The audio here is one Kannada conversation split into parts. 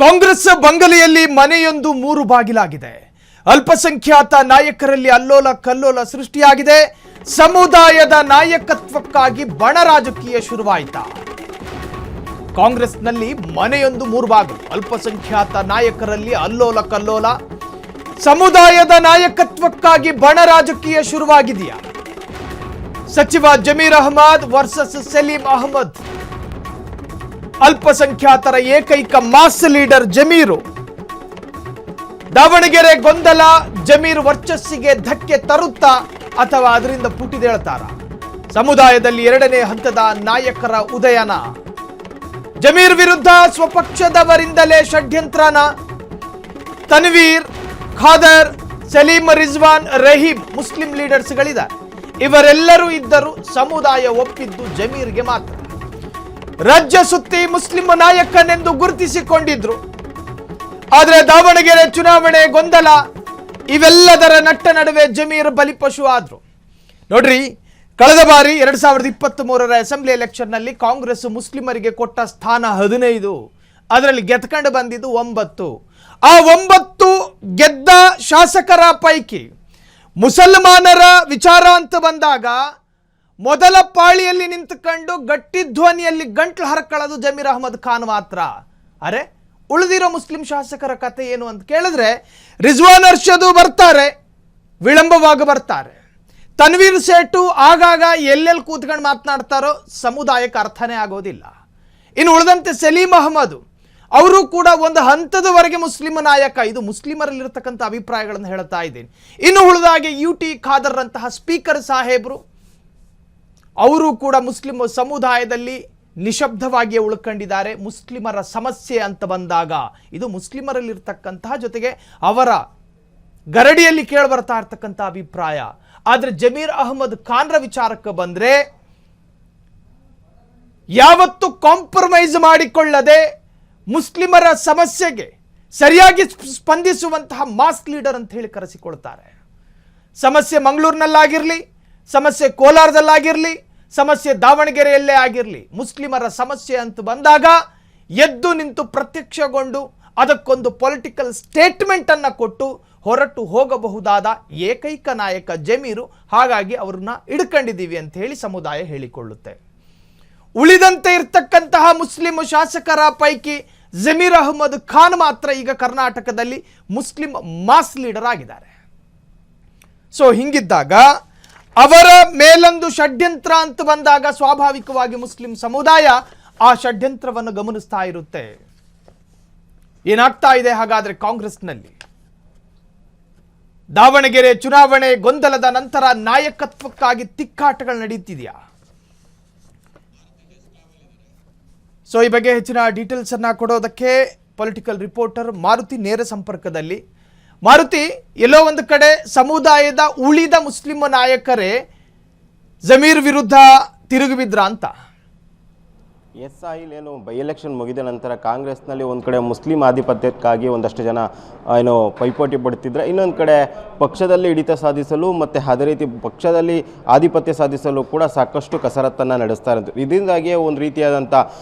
ಕಾಂಗ್ರೆಸ್ ಬಂಗಲೆಯಲ್ಲಿ ಮನೆಯೊಂದು 3 ಬಾಗಿಲಾಗಿದೆ. ಅಲ್ಪಸಂಖ್ಯಾತ ನಾಯಕರಲ್ಲಿ ಅಲ್ಲೋಲ ಕಲ್ಲೋಲ ಸೃಷ್ಟಿಯಾಗಿದೆ. ಸಮುದಾಯದ ನಾಯಕತ್ವಕ್ಕಾಗಿ ಬಣ ರಾಜಕೀಯ ಶುರುವಾಯಿತಾ? ಕಾಂಗ್ರೆಸ್ನಲ್ಲಿ ಮನೆಯೊಂದು 3 ಬಾಗಿಲು. ಅಲ್ಪಸಂಖ್ಯಾತ ನಾಯಕರಲ್ಲಿ ಅಲ್ಲೋಲ ಕಲ್ಲೋಲ. ಸಮುದಾಯದ ನಾಯಕತ್ವಕ್ಕಾಗಿ ಬಣ ರಾಜಕೀಯ ಶುರುವಾಗಿದೆಯಾ? ಸಚಿವ ಜಮೀರ್ ಅಹಮದ್ ವರ್ಸಸ್ ಸಲೀಂ ಅಹಮದ್. ಅಲ್ಪಸಂಖ್ಯಾತರ ಏಕೈಕ ಮಾಸ್ ಲೀಡರ್ ಜಮೀರು. ದಾವಣಗೆರೆ ಗೊಂದಲ ಜಮೀರ್ ವರ್ಚಸ್ಸಿಗೆ ಧಕ್ಕೆ ತರುತ್ತಾ ಅಥವಾ ಅದರಿಂದ ಪುಟಿದೇಳ್ತಾರ? ಸಮುದಾಯದಲ್ಲಿ 2ನೇ ಹಂತದ ನಾಯಕರ ಉದಯನ. ಜಮೀರ್ ವಿರುದ್ಧ ಸ್ವಪಕ್ಷದವರಿಂದಲೇ ಷಡ್ಯಂತ್ರನ. ತನ್ವೀರ್, ಖಾದರ್, ಸಲೀಂ, ರಿಜ್ವಾನ್, ರಹೀಂ ಮುಸ್ಲಿಂ ಲೀಡರ್ಸ್ಗಳಿದ್ದಾರೆ. ಇವರೆಲ್ಲರೂ ಇದ್ದರೂ ಸಮುದಾಯ ಒಪ್ಪಿದ್ದು ಜಮೀರ್ಗೆ ಮಾತ್ರ. ರಾಜ್ಯ ಸುತ್ತಿ ಮುಸ್ಲಿಂ ನಾಯಕನೆಂದು ಗುರುತಿಸಿಕೊಂಡಿದ್ರು. ಆದರೆ ದಾವಣಗೆರೆ ಚುನಾವಣೆ ಗೊಂದಲ ಇವೆಲ್ಲದರ ನಟ್ಟ ನಡುವೆ ಜಮೀರ್ ಬಲಿಪಶು ಆದ್ರು. ನೋಡ್ರಿ, ಕಳೆದ ಬಾರಿ 2023ರ ಅಸೆಂಬ್ಲಿ ಎಲೆಕ್ಷನ್ನಲ್ಲಿ ಕಾಂಗ್ರೆಸ್ ಮುಸ್ಲಿಮರಿಗೆ ಕೊಟ್ಟ ಸ್ಥಾನ 15, ಅದರಲ್ಲಿ ಗೆದ್ಕೊಂಡು ಬಂದಿದ್ದು 9. ಆ 9 ಗೆದ್ದ ಶಾಸಕರ ಪೈಕಿ ಮುಸಲ್ಮಾನರ ವಿಚಾರ ಅಂತ ಬಂದಾಗ ಮೊದಲ ಪಾಳಿಯಲ್ಲಿ ನಿಂತುಕೊಂಡು ಗಟ್ಟಿ ಧ್ವನಿಯಲ್ಲಿ ಗಂಟ್ಲು ಹರಕೊಳ್ಳೋದು ಜಮೀರ್ ಅಹಮದ್ ಖಾನ್ ಮಾತ್ರ. ಅರೆ, ಉಳಿದಿರೋ ಮುಸ್ಲಿಂ ಶಾಸಕರ ಕತೆ ಏನು ಅಂತ ಕೇಳಿದ್ರೆ, ರಿಜ್ವಾನ್ ಅರ್ಷದ್ ಬರ್ತಾರೆ, ವಿಳಂಬವಾಗಿ ಬರ್ತಾರೆ. ತನ್ವೀರ್ ಸೇಠು ಆಗಾಗ ಎಲ್ಲೆಲ್ಲಿ ಕೂತ್ಕೊಂಡು ಮಾತನಾಡ್ತಾರೋ ಸಮುದಾಯಕ್ಕೆ ಅರ್ಥನೇ ಆಗೋದಿಲ್ಲ. ಇನ್ನು ಉಳಿದಂತೆ ಸಲೀಂ ಅಹಮದ್ ಅವರು ಕೂಡ ಒಂದು ಹಂತದವರೆಗೆ ಮುಸ್ಲಿಂ ನಾಯಕ. ಇದು ಮುಸ್ಲಿಮರಲ್ಲಿರ್ತಕ್ಕಂಥ ಅಭಿಪ್ರಾಯಗಳನ್ನು ಹೇಳ್ತಾ ಇದ್ದೀನಿ. ಇನ್ನು ಉಳಿದಾಗೆ UT ಖಾದರ್ ಅಂತಹ ಸ್ಪೀಕರ್ ಸಾಹೇಬರು, ಅವರು ಕೂಡ ಮುಸ್ಲಿಂ ಸಮುದಾಯದಲ್ಲಿ ನಿಶಬ್ದವಾಗಿಯೇ ಉಳ್ಕೊಂಡಿದ್ದಾರೆ. ಮುಸ್ಲಿಮರ ಸಮಸ್ಯೆ ಅಂತ ಬಂದಾಗ ಇದು ಮುಸ್ಲಿಮರಲ್ಲಿರ್ತಕ್ಕಂತಹ ಜೊತೆಗೆ ಅವರ ಗರಡಿಯಲ್ಲಿ ಕೇಳಿಬರ್ತಾ ಇರ್ತಕ್ಕಂಥ ಅಭಿಪ್ರಾಯ. ಆದರೆ ಜಮೀರ್ ಅಹಮದ್ ಖಾನ್ರ ವಿಚಾರಕ್ಕೆ ಬಂದ್ರೆ ಯಾವತ್ತು ಕಾಂಪ್ರಮೈಸ್ ಮಾಡಿಕೊಳ್ಳದೆ ಮುಸ್ಲಿಮರ ಸಮಸ್ಯೆಗೆ ಸರಿಯಾಗಿ ಸ್ಪಂದಿಸುವಂತಹ ಮಾಸ್ ಲೀಡರ್ ಅಂತ ಹೇಳಿ ಕರೆಸಿಕೊಳ್ತಾರೆ. ಸಮಸ್ಯೆ ಮಂಗಳೂರಿನಲ್ಲಾಗಿರಲಿ, ಸಮಸ್ಯೆ ಕೋಲಾರದಲ್ಲಾಗಿರಲಿ, ಸಮಸ್ಯೆ ದಾವಣಗೆರೆಯಲ್ಲೇ ಆಗಿರಲಿ, ಮುಸ್ಲಿಮರ ಸಮಸ್ಯೆ ಅಂತ ಬಂದಾಗ ಎದ್ದು ನಿಂತು ಪ್ರತ್ಯಕ್ಷಗೊಂಡು ಅದಕ್ಕೊಂದು ಪೊಲಿಟಿಕಲ್ ಸ್ಟೇಟ್ಮೆಂಟ್ ಅನ್ನ ಕೊಟ್ಟು ಹೊರಟು ಹೋಗಬಹುದಾದ ಏಕೈಕ ನಾಯಕ ಜಮೀರು. ಹಾಗಾಗಿ ಅವ್ರನ್ನ ಹಿಡ್ಕೊಂಡಿದ್ದೀವಿ ಅಂತ ಹೇಳಿ ಸಮುದಾಯ ಹೇಳಿಕೊಳ್ಳುತ್ತೆ. ಉಳಿದಂತೆ ಇರ್ತಕ್ಕಂತಹ ಮುಸ್ಲಿಂ ಶಾಸಕರ ಪೈಕಿ ಜಮೀರ್ ಅಹಮದ್ ಖಾನ್ ಮಾತ್ರ ಈಗ ಕರ್ನಾಟಕದಲ್ಲಿ ಮುಸ್ಲಿಂ ಮಾಸ್ ಲೀಡರ್ ಆಗಿದ್ದಾರೆ. ಸೊ ಹಿಂಗಿದ್ದಾಗ ಅವರ ಮೇಲೊಂದು ಷಡ್ಯಂತ್ರ ಅಂತ ಬಂದಾಗ ಸ್ವಾಭಾವಿಕವಾಗಿ ಮುಸ್ಲಿಂ ಸಮುದಾಯ ಆ ಷಡ್ಯಂತ್ರವನ್ನು ಗಮನಿಸ್ತಾ ಇರುತ್ತೆ. ಏನಾಗ್ತಾ ಇದೆ ಹಾಗಾದ್ರೆ ಕಾಂಗ್ರೆಸ್ನಲ್ಲಿ? ದಾವಣಗೆರೆ ಚುನಾವಣೆ ಗೊಂದಲದ ನಂತರ ನಾಯಕತ್ವಕ್ಕಾಗಿ ತಿಕ್ಕಾಟಗಳು ನಡೀತಿದೆಯಾ? ಸೊ ಈ ಬಗ್ಗೆ ಹೆಚ್ಚಿನ ಡೀಟೇಲ್ಸ್ ಅನ್ನ ಕೊಡೋದಕ್ಕೆ ಪೊಲಿಟಿಕಲ್ ರಿಪೋರ್ಟರ್ ಮಾರುತಿ ನೇರ ಸಂಪರ್ಕದಲ್ಲಿ. ಮಾರುತಿ, ಎಲ್ಲೋ ಒಂದು ಕಡೆ ಸಮುದಾಯದ ಉಳಿದ ಮುಸ್ಲಿಂ ನಾಯಕರೇ ಜಮೀರ್ ವಿರುದ್ಧ ತಿರುಗಿ ಬಿದ್ರ ಅಂತ? ಏನು ಬೈ ಎಲೆಕ್ಷನ್ ಮುಗಿದ ನಂತರ ಕಾಂಗ್ರೆಸ್ನಲ್ಲಿ ಒಂದು ಕಡೆ ಮುಸ್ಲಿಂ ಆಧಿಪತ್ಯಕ್ಕಾಗಿ ಒಂದಷ್ಟು ಜನ ಪೈಪೋಟಿ ಪಡ್ತಿದ್ರೆ, ಇನ್ನೊಂದು ಕಡೆ ಪಕ್ಷದಲ್ಲಿ ಹಿಡಿತ ಸಾಧಿಸಲು ಮತ್ತು ಅದೇ ರೀತಿ ಪಕ್ಷದಲ್ಲಿ ಆಧಿಪತ್ಯ ಸಾಧಿಸಲು ಕೂಡ ಸಾಕಷ್ಟು ಕಸರತ್ತನ್ನು ನಡೆಸ್ತಾ ಇರೋದು. ಇದರಿಂದಾಗಿಯೇ ಒಂದು ರೀತಿಯಾದಂಥ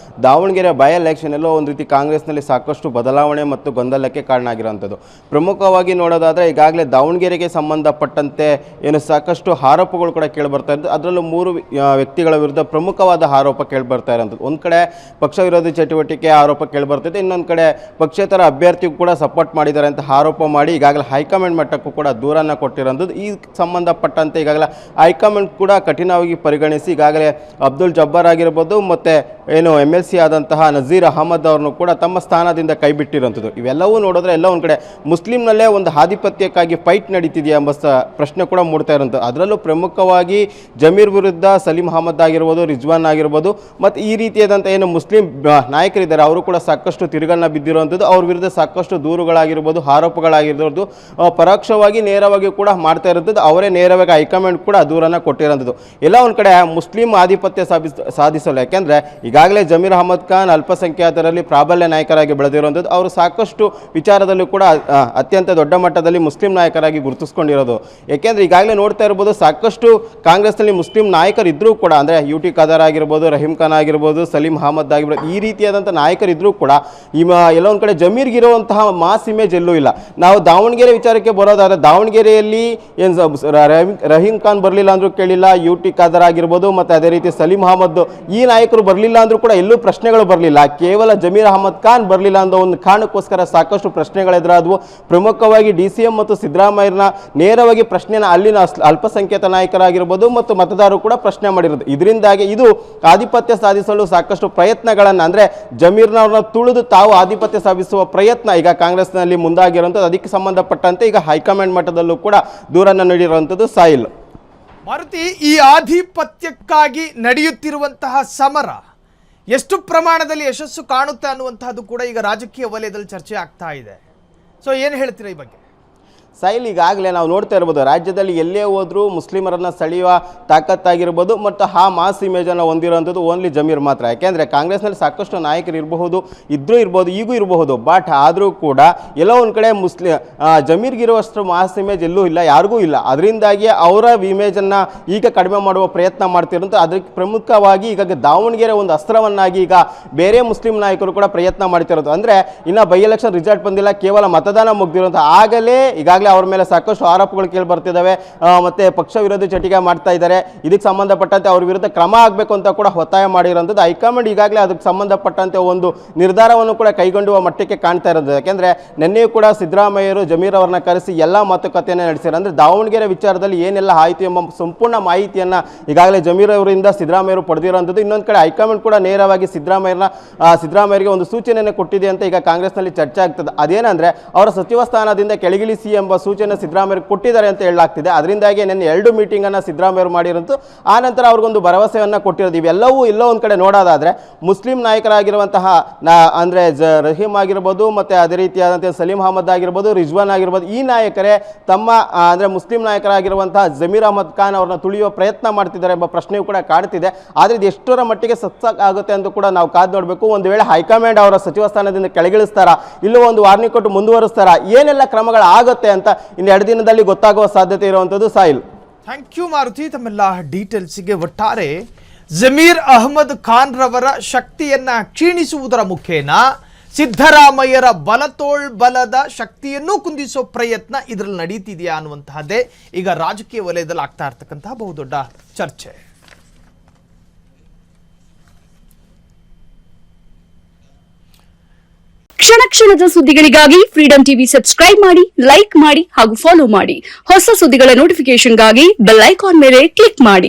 ದಾವಣಗೆರೆ ಬೈ ಎಲೆಕ್ಷನಲ್ಲೂ ಒಂದು ರೀತಿ ಕಾಂಗ್ರೆಸ್ನಲ್ಲಿ ಸಾಕಷ್ಟು ಬದಲಾವಣೆ ಮತ್ತು ಗೊಂದಲಕ್ಕೆ ಕಾರಣ ಆಗಿರೋವಂಥದ್ದು. ಪ್ರಮುಖವಾಗಿ ನೋಡೋದಾದರೆ ಈಗಾಗಲೇ ದಾವಣಗೆರೆಗೆ ಸಂಬಂಧಪಟ್ಟಂತೆ ಏನು ಸಾಕಷ್ಟು ಆರೋಪಗಳು ಕೂಡ ಕೇಳಿಬರ್ತಾ ಇದ್ದು, ಅದರಲ್ಲೂ 3 ವ್ಯಕ್ತಿಗಳ ವಿರುದ್ಧ ಪ್ರಮುಖವಾದ ಆರೋಪ ಕೇಳಿಬರ್ತಾ ಇರೋಂಥದ್ದು. ಒಂದು ಕಡೆ ಪಕ್ಷ ವಿರೋಧಿ ಚಟುವಟಿಕೆ ಆರೋಪ ಕೇಳಿಬರ್ತೈತೆ, ಇನ್ನೊಂದು ಕಡೆ ಪಕ್ಷೇತರ ಅಭ್ಯರ್ಥಿಗೂ ಕೂಡ ಸಪೋರ್ಟ್ ಮಾಡಿದ್ದಾರೆ ಅಂತ ಆರೋಪ ಮಾಡಿ ಈಗಾಗಲೇ ಹೈಕಮಾಂಡ್ ಮಟ್ಟಕ್ಕೂ ಕೂಡ ದೂರನ್ನು ಕೊಟ್ಟಿರೋಂಥದ್ದು. ಈ ಸಂಬಂಧಪಟ್ಟಂತೆ ಈಗಾಗಲೇ ಹೈಕಮಾಂಡ್ ಕೂಡ ಕಠಿಣವಾಗಿ ಪರಿಗಣಿಸಿ ಈಗಾಗಲೇ ಅಬ್ದುಲ್ ಜಬ್ಬಾರ್ ಆಗಿರ್ಬೋದು ಮತ್ತು ಏನು MLC ಆದಂತಹ ನಜೀರ್ ಅಹಮದ್ ಅವ್ರನ್ನು ಕೂಡ ತಮ್ಮ ಸ್ಥಾನದಿಂದ ಕೈಬಿಟ್ಟಿರೋಂಥದ್ದು. ಇವೆಲ್ಲವೂ ನೋಡಿದ್ರೆ ಎಲ್ಲ ಒಂದು ಕಡೆ ಮುಸ್ಲಿಂನಲ್ಲೇ ಒಂದು ಆಧಿಪತ್ಯಕ್ಕಾಗಿ ಫೈಟ್ ನಡೀತಿದೆಯಾ ಎಂಬ ಪ್ರಶ್ನೆ ಕೂಡ ಮೂಡ್ತಾ ಇರೋಂಥದ್ದು. ಅದರಲ್ಲೂ ಪ್ರಮುಖವಾಗಿ ಜಮೀರ್ ವಿರುದ್ಧ ಸಲೀಂ ಅಹಮದ್ ಆಗಿರ್ಬೋದು, ರಿಜ್ವಾನ್ ಆಗಿರ್ಬೋದು ಮತ್ತು ಈ ರೀತಿಯಾದಂಥ ಏನು ಮುಸ್ಲಿಂ ನಾಯಕರಿದ್ದಾರೆ ಅವರು ಕೂಡ ಸಾಕಷ್ಟು ತಿರುಗನ್ನ ಬಿದ್ದಿರುವಂಥದ್ದು. ಅವ್ರ ವಿರುದ್ಧ ಸಾಕಷ್ಟು ದೂರುಗಳಾಗಿರ್ಬೋದು, ಆರೋಪಗಳಾಗಿರ್ಬೋದು, ಪರೋಕ್ಷವಾಗಿ ನೇರವಾಗಿ ಕೂಡ ಮಾಡ್ತಾ ಇರೋಂಥದ್ದು. ಅವರೇ ನೇರವಾಗಿ ಹೈಕಮಾಂಡ್ ಕೂಡ ದೂರನ್ನು ಕೊಟ್ಟಿರೋಂಥದ್ದು. ಎಲ್ಲ ಒಂದು ಕಡೆ ಮುಸ್ಲಿಂ ಆಧಿಪತ್ಯ ಸಾಧಿಸಲು, ಯಾಕೆಂದರೆ ಈಗಾಗಲೇ ಜಮೀರ್ ಅಹಮದ್ ಖಾನ್ ಅಲ್ಪಸಂಖ್ಯಾತರಲ್ಲಿ ಪ್ರಾಬಲ್ಯ ನಾಯಕರಾಗಿ ಬೆಳೆದಿರುವಂಥದ್ದು. ಅವರು ಸಾಕಷ್ಟು ವಿಚಾರದಲ್ಲೂ ಕೂಡ ಅತ್ಯಂತ ದೊಡ್ಡ ಮಟ್ಟದಲ್ಲಿ ಮುಸ್ಲಿಂ ನಾಯಕರಾಗಿ ಗುರುತಿಸ್ಕೊಂಡಿರೋದು. ಯಾಕೆಂದರೆ ಈಗಾಗಲೇ ನೋಡ್ತಾ ಇರ್ಬೋದು, ಸಾಕಷ್ಟು ಕಾಂಗ್ರೆಸ್ನಲ್ಲಿ ಮುಸ್ಲಿಂ ನಾಯಕರಿದ್ದರೂ ಕೂಡ, ಅಂದರೆ UT ಖಾದರ್ ಆಗಿರ್ಬೋದು, ರಹೀಂ ಖಾನ್ ಆಗಿರ್ಬೋದು, ಸಲೀಂ ಅಹಮದ್ ಆಗಿರ್ಬೋದು, ಈ ರೀತಿಯಾದಂಥ ನಾಯಕರಿದ್ದರೂ ಕೂಡ ಎಲ್ಲೋ ಒಂದು ಕಡೆ ಜಮೀರ್ಗಿರುವಂತಹ ಮಾಸ್ ಇಮೇಜ್ ಎಲ್ಲೂ ಇಲ್ಲ. ನಾವು ದಾವಣಗೆರೆ ವಿಚಾರಕ್ಕೆ ಬರೋದಾದ್ರೆ ದಾವಣಗೆರೆಯಲ್ಲಿ ಏನು ರಹೀಂ ಖಾನ್ ಬರಲಿಲ್ಲ ಅಂದ್ರೂ ಕೇಳಿಲ್ಲ, UT ಖಾದರ್ ಆಗಿರ್ಬೋದು ಮತ್ತು ಅದೇ ರೀತಿ ಸಲೀಂ ಅಹಮದ್ ಈ ನಾಯಕರು ಬರಲಿಲ್ಲ ಅಂದ್ರೂ ಕೂಡ ಎಲ್ಲೂ ಪ್ರಶ್ನೆಗಳು ಬರಲಿಲ್ಲ. ಕೇವಲ ಜಮೀರ್ ಅಹಮದ್ ಖಾನ್ ಬರಲಿಲ್ಲ ಅನ್ನೋ ಒಂದು ಕಾರಣಕ್ಕೋಸ್ಕರ ಸಾಕಷ್ಟು ಪ್ರಶ್ನೆಗಳು ಎದುರಾದವು. ಪ್ರಮುಖವಾಗಿ DCM ಮತ್ತು ಸಿದ್ದರಾಮಯ್ಯನ ನೇರವಾಗಿ ಪ್ರಶ್ನೆನ ಅಲ್ಲಿನ ಅಲ್ಪಸಂಖ್ಯಾತ ನಾಯಕರಾಗಿರ್ಬೋದು ಮತ್ತು ಮತದಾರರು ಕೂಡ ಪ್ರಶ್ನೆ ಮಾಡಿರೋದು. ಇದರಿಂದಾಗಿ ಇದು ಆಧಿಪತ್ಯ ಸಾಧಿಸಲು ಸಾಕಷ್ಟು ಪ್ರಯತ್ನಗಳನ್ನು ಅಂದರೆ ಜಮೀರ್ನವ್ರನ್ನ ತುಳಿದು ತಾವು ಆಧಿಪತ್ಯ ಸಾಧಿಸುವ ಪ್ರಯತ್ನ ಈಗ ಕಾಂಗ್ರೆಸ್ನಲ್ಲಿ ಮುಂದಾಗಿರುವಂಥದ್ದು. ಅದಕ್ಕೆ ಸಂಬಂಧಪಟ್ಟಂತೆ ಈಗ ಹೈಕಮಾಂಡ್ ಮಟ್ಟದಲ್ಲೂ ಕೂಡ ದೂರನ್ನು ನೀಡಿರುವಂಥದ್ದು ಸಾಯಿಲ್. ಮಾರುತಿ, ಈ ಆಧಿಪತ್ಯಕ್ಕಾಗಿ ನಡೆಯುತ್ತಿರುವಂತಹ ಸಮರ ಎಷ್ಟು ಪ್ರಮಾಣದಲ್ಲಿ ಯಶಸ್ಸು ಕಾಣುತ್ತೆ ಅನ್ನುವಂತಹದ್ದು ಕೂಡ ಈಗ ರಾಜಕೀಯ ವಲಯದಲ್ಲಿ ಚರ್ಚೆ ಆಗ್ತಾ ಇದೆ. ಸೊ ಏನು ಹೇಳ್ತೀರಾ ಈ ಬಗ್ಗೆ? ಸಾಯಿಲ್, ಈಗಾಗಲೇ ನಾವು ನೋಡ್ತಾ ಇರ್ಬೋದು ರಾಜ್ಯದಲ್ಲಿ ಎಲ್ಲೇ ಹೋದರೂ ಮುಸ್ಲಿಮರನ್ನು ಸೆಳೆಯುವ ತಾಕತ್ತಾಗಿರ್ಬೋದು ಮತ್ತು ಆ ಮಾಸ್ ಇಮೇಜನ್ನು ಹೊಂದಿರುವಂಥದ್ದು ಓನ್ಲಿ ಜಮೀರ್ ಮಾತ್ರ. ಯಾಕೆಂದರೆ ಕಾಂಗ್ರೆಸ್ನಲ್ಲಿ ಸಾಕಷ್ಟು ನಾಯಕರು ಇರ್ಬೋದು, ಈಗೂ ಇರಬಹುದು. ಬಟ್ ಆದರೂ ಕೂಡ ಎಲ್ಲೋ ಒಂದು ಕಡೆ ಜಮೀರ್ಗಿರುವಷ್ಟು ಮಾಸ್ ಇಮೇಜ್ ಎಲ್ಲೂ ಇಲ್ಲ, ಯಾರಿಗೂ ಇಲ್ಲ. ಅದರಿಂದಾಗಿ ಅವರ ಇಮೇಜನ್ನು ಈಗ ಕಡಿಮೆ ಮಾಡುವ ಪ್ರಯತ್ನ ಮಾಡ್ತಿರೋಂಥ ಅದಕ್ಕೆ ಪ್ರಮುಖವಾಗಿ ಈಗ ದಾವಣಗೆರೆ ಒಂದು ಅಸ್ತ್ರವನ್ನಾಗಿ ಈಗ ಬೇರೆ ಮುಸ್ಲಿಂ ನಾಯಕರು ಕೂಡ ಪ್ರಯತ್ನ ಮಾಡ್ತಿರೋದು. ಅಂದರೆ ಇನ್ನು ಬೈ ಎಲೆಕ್ಷನ್ ರಿಸಲ್ಟ್ ಬಂದಿಲ್ಲ, ಕೇವಲ ಮತದಾನ ಮುಗ್ದಿರುವಂಥ ಈಗಾಗಲೇ ಅವ್ರ ಮೇಲೆ ಸಾಕಷ್ಟು ಆರೋಪಗಳು ಕೇಳಿ ಬರ್ತಿದ್ದಾವೆ. ಮತ್ತೆ ಪಕ್ಷ ವಿರೋಧಿ ಚಟುವಟಿಕೆ ಮಾಡ್ತಾ ಇದ್ದಾರೆ. ಇದಕ್ಕೆ ಸಂಬಂಧಪಟ್ಟಂತೆ ಅವ್ರ ವಿರುದ್ಧ ಕ್ರಮ ಆಗಬೇಕು ಅಂತ ಕೂಡ ಒತ್ತಾಯ ಮಾಡಿರೋಂಥದ್ದು. ಹೈಕಮಾಂಡ್ ಈಗಾಗಲೇ ಅದಕ್ಕೆ ಸಂಬಂಧಪಟ್ಟಂತೆ ಒಂದು ನಿರ್ಧಾರವನ್ನು ಕೂಡ ಕೈಗೊಂಡುವ ಮಟ್ಟಕ್ಕೆ ಕಾಣ್ತಾ ಇರೋದು. ಯಾಕೆಂದರೆ ನಿನ್ನೆಯೂ ಕೂಡ ಸಿದ್ದರಾಮಯ್ಯರು ಜಮೀರ್ ಅವರನ್ನ ಕರೆಸಿ ಎಲ್ಲ ಮಾತುಕತೆಯನ್ನು ನಡೆಸಿದ್ದಾರೆ. ಅಂದರೆ ದಾವಣಗೆರೆ ವಿಚಾರದಲ್ಲಿ ಏನೆಲ್ಲ ಆಯಿತು ಎಂಬ ಸಂಪೂರ್ಣ ಮಾಹಿತಿಯನ್ನು ಈಗಾಗಲೇ ಜಮೀರ್ ಅವರಿಂದ ಸಿದ್ದರಾಮಯ್ಯರು ಪಡೆದಿರುವಂಥದ್ದು. ಇನ್ನೊಂದು ಕಡೆ ಹೈಕಮಾಂಡ್ ಕೂಡ ನೇರವಾಗಿ ಸಿದ್ದರಾಮಯ್ಯರಿಗೆ ಒಂದು ಸೂಚನೆಯನ್ನು ಕೊಟ್ಟಿದೆ ಅಂತ ಈಗ ಕಾಂಗ್ರೆಸ್ನಲ್ಲಿ ಚರ್ಚೆ ಆಗ್ತದೆ. ಅದೇನಂದರೆ ಅವರ ಸಚಿವ ಸ್ಥಾನದಿಂದ ಕೆಳಗಿಳಿಸಿ ಎಂಬ ಸೂಚನೆ ಸಿದ್ದರಾಮಯ್ಯ ಕೊಟ್ಟಿದ್ದಾರೆ ಅಂತ ಹೇಳಲಾಗ್ತಿದೆ. ಅದರಿಂದಾಗಿ ನನ್ನ 2 ಮೀಟಿಂಗನ್ನು ಸಿದ್ದರಾಮಯ್ಯರು ಮಾಡಿರೋದು. ಆ ನಂತರ ಅವ್ರಿಗೊಂದು ಭರವಸೆಯನ್ನು ಕೊಟ್ಟಿರೋದು. ಇವೆಲ್ಲವೂ ಎಲ್ಲೋ ಒಂದು ಕಡೆ ನೋಡೋದಾದರೆ ಮುಸ್ಲಿಂ ನಾಯಕರಾಗಿರುವಂತಹ ಅಂದರೆ ರಹೀಂ ಆಗಿರ್ಬೋದು ಮತ್ತು ಅದೇ ರೀತಿಯಾದಂಥ ಸಲೀಂ ಅಹಮದ್ ಆಗಿರ್ಬೋದು, ರಿಜ್ವಾನ್ ಆಗಿರ್ಬೋದು, ಈ ನಾಯಕರೇ ತಮ್ಮ ಅಂದರೆ ಮುಸ್ಲಿಂ ನಾಯಕರಾಗಿರುವಂತಹ ಜಮೀರ್ ಅಹಮದ್ ಖಾನ್ ಅವ್ರನ್ನ ತುಳಿಯುವ ಪ್ರಯತ್ನ ಮಾಡ್ತಿದ್ದಾರೆ ಎಂಬ ಪ್ರಶ್ನೆಯೂ ಕೂಡ ಕಾಡ್ತಿದೆ. ಆದರೆ ಇದು ಎಷ್ಟರ ಮಟ್ಟಿಗೆ ಸಕ್ಸಸ್ ಆಗುತ್ತೆ ಅಂತ ಕೂಡ ನಾವು ಕಾದು ನೋಡಬೇಕು. ಒಂದು ವೇಳೆ ಹೈಕಮಾಂಡ್ ಅವರ ಸಚಿವ ಸ್ಥಾನದಿಂದ ಕೆಳಗಿಳಿಸ್ತಾರಾ, ಇಲ್ಲೂ ಒಂದು ವಾರ್ನಿಂಗ್ ಕೊಟ್ಟು ಮುಂದುವರಿಸ್ತಾರಾ, ಏನೆಲ್ಲ ಕ್ರಮಗಳು ಆಗುತ್ತೆ ಅಂತ ಇನ್ನು 2 ದಿನದಲ್ಲಿ ಗೊತ್ತಾಗುವ ಸಾಧ್ಯತೆ ಇರುವಂಥದ್ದು ಸಾಯಿಲ್. ಥ್ಯಾಂಕ್ ಯು ಮಾರುತಿ, ತಮ್ಮೆಲ್ಲ ಡೀಟೇಲ್ಸ್ಗೆ. ಒಟ್ಟಾರೆ ಜಮೀರ್ ಅಹಮದ್ ಖಾನ್ ರವರ ಶಕ್ತಿಯನ್ನ ಕ್ಷೀಣಿಸುವುದರ ಮುಖೇನ ಸಿದ್ದರಾಮಯ್ಯರ ಬಲದ ಶಕ್ತಿಯನ್ನು ಕುಂದಿಸೋ ಪ್ರಯತ್ನ ಇದರಲ್ಲಿ ನಡೀತಿದೆಯಾ ಅನ್ನುವಂತಹದ್ದೇ ಈಗ ರಾಜಕೀಯ ವಲಯದಲ್ಲಿ ಆಗ್ತಾ ಇರ್ತಕ್ಕಂತಹ ಬಹುದೊಡ್ಡ ಚರ್ಚೆ. ಕ್ಷಣ ಕ್ಷಣದ ಸುದ್ದಿಗಳಿಗಾಗಿ ಫ್ರೀಡಂ ಟಿವಿ ಸಬ್ಸ್ಕ್ರೈಬ್ ಮಾಡಿ, ಲೈಕ್ ಮಾಡಿ ಹಾಗೂ ಫಾಲೋ ಮಾಡಿ. ಹೊಸ ಸುದ್ದಿಗಳ ನೋಟಿಫಿಕೇಶನ್ಗಾಗಿ ಬೆಲ್ ಐಕಾನ್ ಮೇಲೆ ಕ್ಲಿಕ್ ಮಾಡಿ.